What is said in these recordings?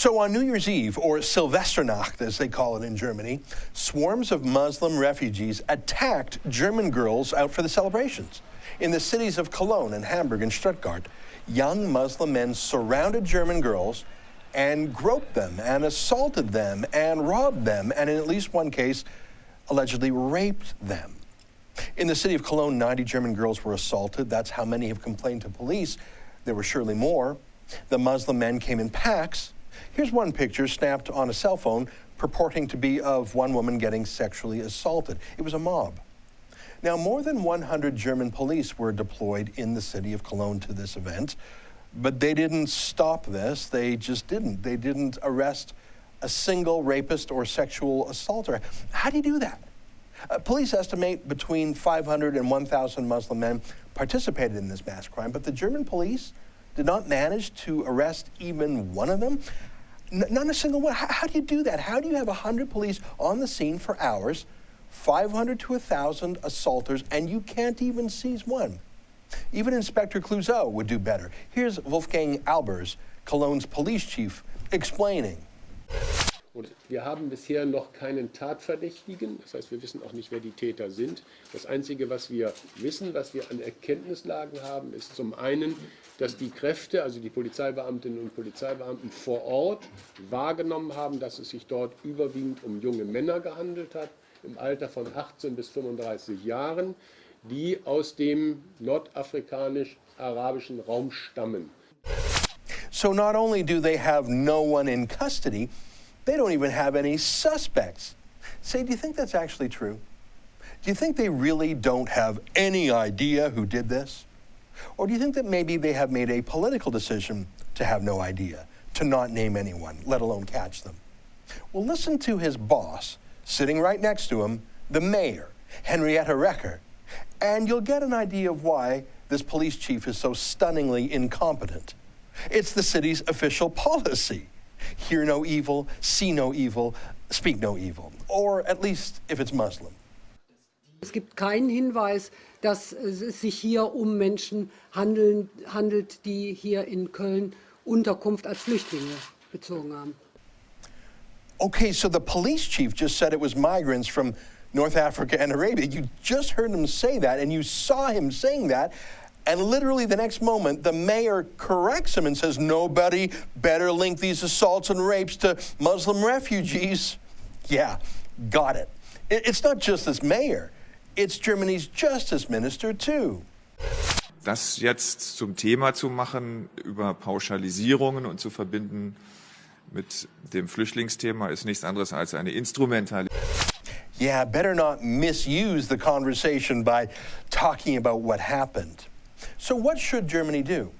So on New Year's Eve, or Silvesternacht as they call it in Germany, swarms of Muslim refugees attacked German girls out for the celebrations. In the cities of Cologne and Hamburg and Stuttgart, young Muslim men surrounded German girls and groped them and assaulted them and robbed them, and in at least one case, allegedly raped them. In the city of Cologne, 90 German girls were assaulted. That's how many have complained to police. There were surely more. The Muslim men came in packs. Here's one picture snapped on a cell phone purporting to be of one woman getting sexually assaulted. It was a mob. Now, more than 100 German police were deployed in the city of Cologne to this event, but they didn't stop this. They just didn't. They didn't arrest a single rapist or sexual assaulter. How do you do that? Police estimate between 500 and 1,000 Muslim men participated in this mass crime, but the German police did not manage to arrest even one of them. Not a single one. How do you do that? How do you have 100 police on the scene for hours, 500 to 1,000 assaulters, and you can't even seize one? Even Inspector Clouseau would do better. Here's Wolfgang Albers, Cologne's police chief, explaining. Und wir haben bisher noch keinen Tatverdächtigen, das heißt, wir wissen auch nicht, wer die Täter sind. Das Einzige, was wir wissen, was wir an Erkenntnislagen haben, ist zum einen, dass die Kräfte, also die Polizeibeamtinnen und Polizeibeamten vor Ort wahrgenommen haben, dass es sich dort überwiegend um junge Männer gehandelt hat, im Alter von 18 bis 35 Jahren, die aus dem nordafrikanisch-arabischen Raum stammen. So not only do they have no one in custody, they don't even have any suspects. Say, do you think that's actually true? Do you think they really don't have any idea who did this? Or do you think that maybe they have made a political decision to have no idea, to not name anyone, let alone catch them? Well, listen to his boss, sitting right next to him, the mayor, Henrietta Recker, and you'll get an idea of why this police chief is so stunningly incompetent. It's the city's official policy. Hear no evil, see no evil, speak no evil. Or at least if it's Muslim. Es gibt keinen Hinweis, dass es sich hier um Menschen handelt, die hier in Köln Unterkunft als Flüchtlinge bezogen haben. Okay, so the police chief just said it was migrants from North Africa and Arabia. You just heard him say that, and you saw him saying that. And literally the next moment, the mayor corrects him and says, nobody better link these assaults and rapes to Muslim refugees. Yeah, got it. It's not just this mayor. It's Germany's justice minister, too. Das jetzt zum Thema zu machen, über Pauschalisierungen und zu verbinden mit dem Flüchtlingsthema, ist nichts anderes als eine Instrumentalisierung. Yeah, better not misuse the conversation by talking about what happened. So what should Germany do?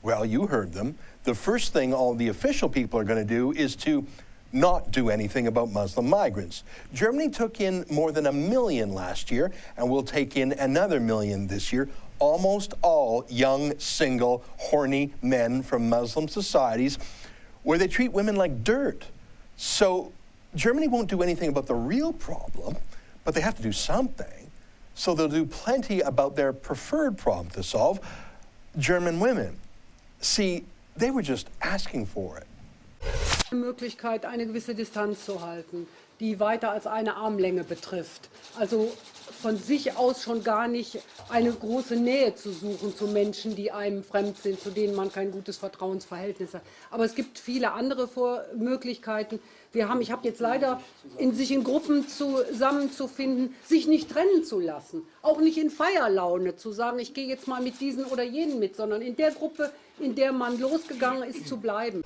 Well, you heard them. The first thing all the official people are going to do is to not do anything about Muslim migrants. Germany took in more than 1 million last year and will take in another 1 million this year, almost all young, single, horny men from Muslim societies where they treat women like dirt. So Germany won't do anything about the real problem, but they have to do something. So they'll do plenty about their preferred problem to solve, German women. See, they were just asking for it. Die Möglichkeit, eine gewisse Distanz zu halten, die weiter als eine Armlänge betrifft. Also von sich aus schon gar nicht eine große Nähe zu suchen zu Menschen, die einem fremd sind, zu denen man kein gutes Vertrauensverhältnis hat. Aber es gibt viele andere Möglichkeiten. Ich habe jetzt leider, sich in Gruppen zusammenzufinden, sich nicht trennen zu lassen. Auch nicht in Feierlaune zu sagen, ich gehe jetzt mal mit diesen oder jenen mit, sondern in der Gruppe, in der man losgegangen ist, zu bleiben.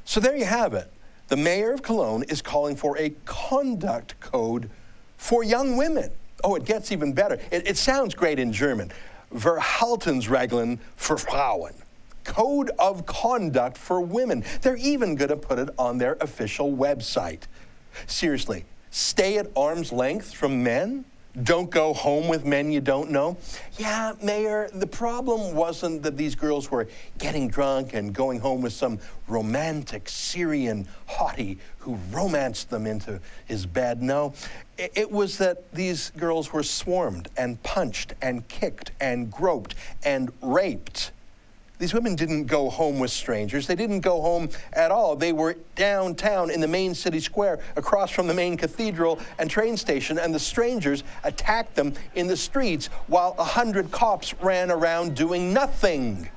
So there you have it. The mayor of Cologne is calling for a conduct code for young women. Oh, it gets even better. It sounds great in German. Verhaltensregeln für Frauen. Code of conduct for women. They're even going to put it on their official website. Seriously, stay at arm's length from men? Don't go home with men you don't know? Yeah, Mayor, the problem wasn't that these girls were getting drunk and going home with some romantic Syrian hottie who romanced them into his bed. No, it was that these girls were swarmed and punched and kicked and groped and raped These women didn't go home with strangers. They didn't go home at all. They were downtown in the main city square, across from the main cathedral and train station, and the strangers attacked them in the streets while 100 cops ran around doing nothing.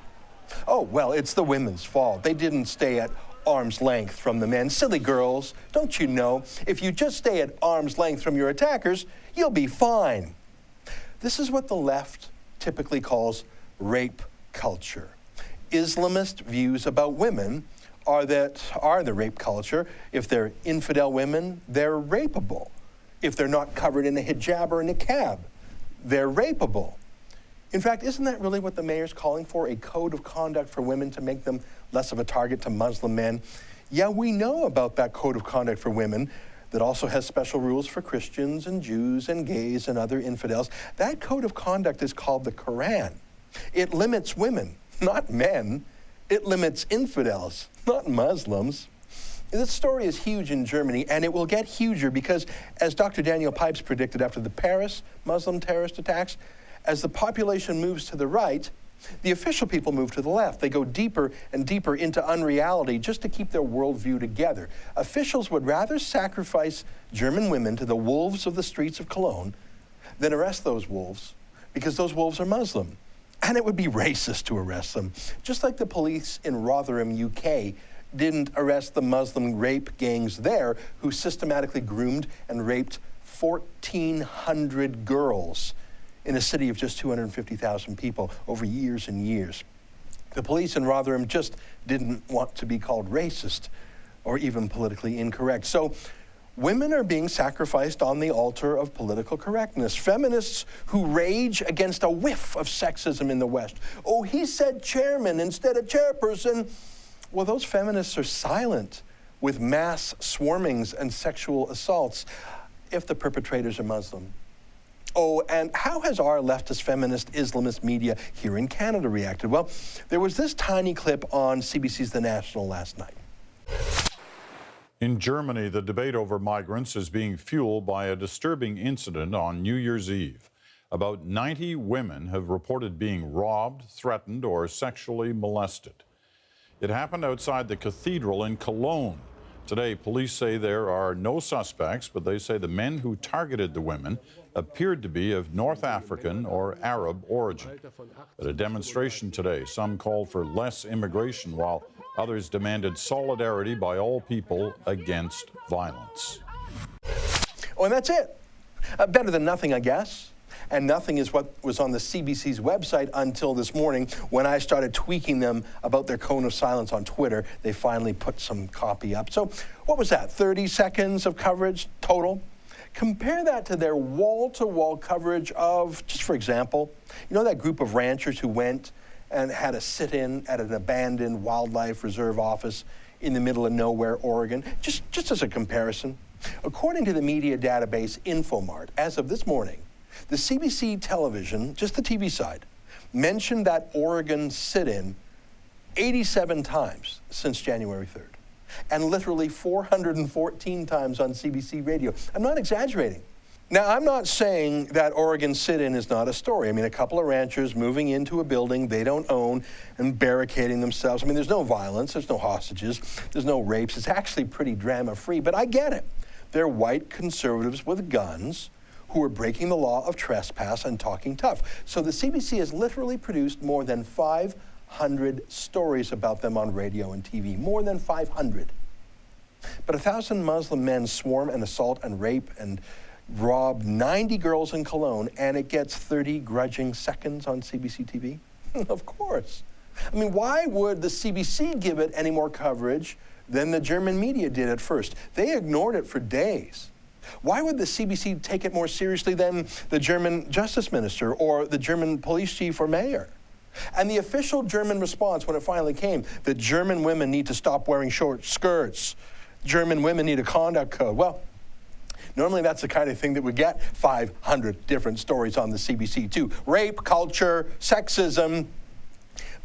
Oh, well, it's the women's fault. They didn't stay at arm's length from the men. Silly girls, don't you know, if you just stay at arm's length from your attackers, you'll be fine. This is what the left typically calls rape culture. Islamist views about women are the rape culture. If they're infidel women, they're rapeable. If they're not covered in a hijab or a niqab, they're rapeable. In fact, isn't that really what the mayor's calling for? A code of conduct for women to make them less of a target to Muslim men? Yeah, we know about that code of conduct for women that also has special rules for Christians and Jews and gays and other infidels. That code of conduct is called the Quran. It limits women, not men. It limits infidels, not Muslims. This story is huge in Germany, and it will get huger because, as Dr. Daniel Pipes predicted after the Paris Muslim terrorist attacks, as the population moves to the right, the official people move to the left. They go deeper and deeper into unreality just to keep their worldview together. Officials would rather sacrifice German women to the wolves of the streets of Cologne than arrest those wolves, because those wolves are Muslim. And it would be racist to arrest them. Just like the police in Rotherham, UK, didn't arrest the Muslim rape gangs there who systematically groomed and raped 1,400 girls in a city of just 250,000 people over years and years. The police in Rotherham just didn't want to be called racist or even politically incorrect. So women are being sacrificed on the altar of political correctness. Feminists who rage against a whiff of sexism in the West. Oh, he said chairman instead of chairperson. Well, those feminists are silent with mass swarmings and sexual assaults if the perpetrators are Muslim. Oh, and how has our leftist, feminist, Islamist media here in Canada reacted? Well, there was this tiny clip on CBC's The National last night. In Germany, the debate over migrants is being fueled by a disturbing incident on New Year's Eve. About 90 women have reported being robbed, threatened, or sexually molested. It happened outside the cathedral in Cologne. Today, police say there are no suspects, but they say the men who targeted the women appeared to be of North African or Arab origin. At a demonstration today, some called for less immigration, while others demanded solidarity by all people against violence. Oh, and that's it. Better than nothing, I guess. And nothing is what was on the CBC's website until this morning when I started tweaking them about their cone of silence on Twitter. They finally put some copy up. So what was that, 30 seconds of coverage total? Compare that to their wall-to-wall coverage of, just for example, you know that group of ranchers who went and had a sit-in at an abandoned wildlife reserve office in the middle of nowhere, Oregon? Just as a comparison. According to the media database Infomart, as of this morning, the CBC television, just the TV side, mentioned that Oregon sit-in 87 times since January 3rd, and literally 414 times on CBC radio. I'm not exaggerating. Now, I'm not saying that Oregon sit-in is not a story. I mean, a couple of ranchers moving into a building they don't own and barricading themselves. I mean, there's no violence, there's no hostages, there's no rapes. It's actually pretty drama-free, but I get it. They're white conservatives with guns who are breaking the law of trespass and talking tough. So the CBC has literally produced more than 500 stories about them on radio and TV, more than 500. But 1,000 Muslim men swarm and assault and rape and rob 90 girls in Cologne, and it gets 30 grudging seconds on CBC TV? Of course. I mean, why would the CBC give it any more coverage than the German media did at first? They ignored it for days. Why would the CBC take it more seriously than the German justice minister or the German police chief or mayor? And the official German response when it finally came, that German women need to stop wearing short skirts, German women need a conduct code. Well, normally that's the kind of thing that would get 500 different stories on the CBC too. Rape, culture, sexism,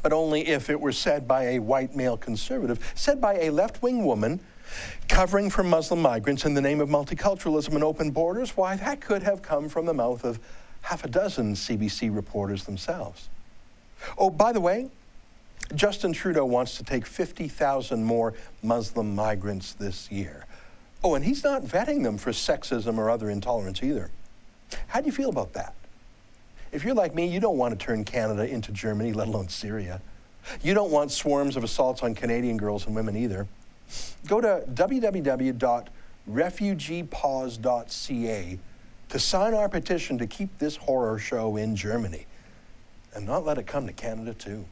but only if it were said by a white male conservative, said by a left-wing woman, covering for Muslim migrants in the name of multiculturalism and open borders. Why, that could have come from the mouth of half a dozen CBC reporters themselves. Oh, by the way, Justin Trudeau wants to take 50,000 more Muslim migrants this year. Oh, and he's not vetting them for sexism or other intolerance either. How do you feel about that? If you're like me, you don't want to turn Canada into Germany, let alone Syria. You don't want swarms of assaults on Canadian girls and women either. Go to www.refugeepause.ca to sign our petition to keep this horror show in Germany and not let it come to Canada too.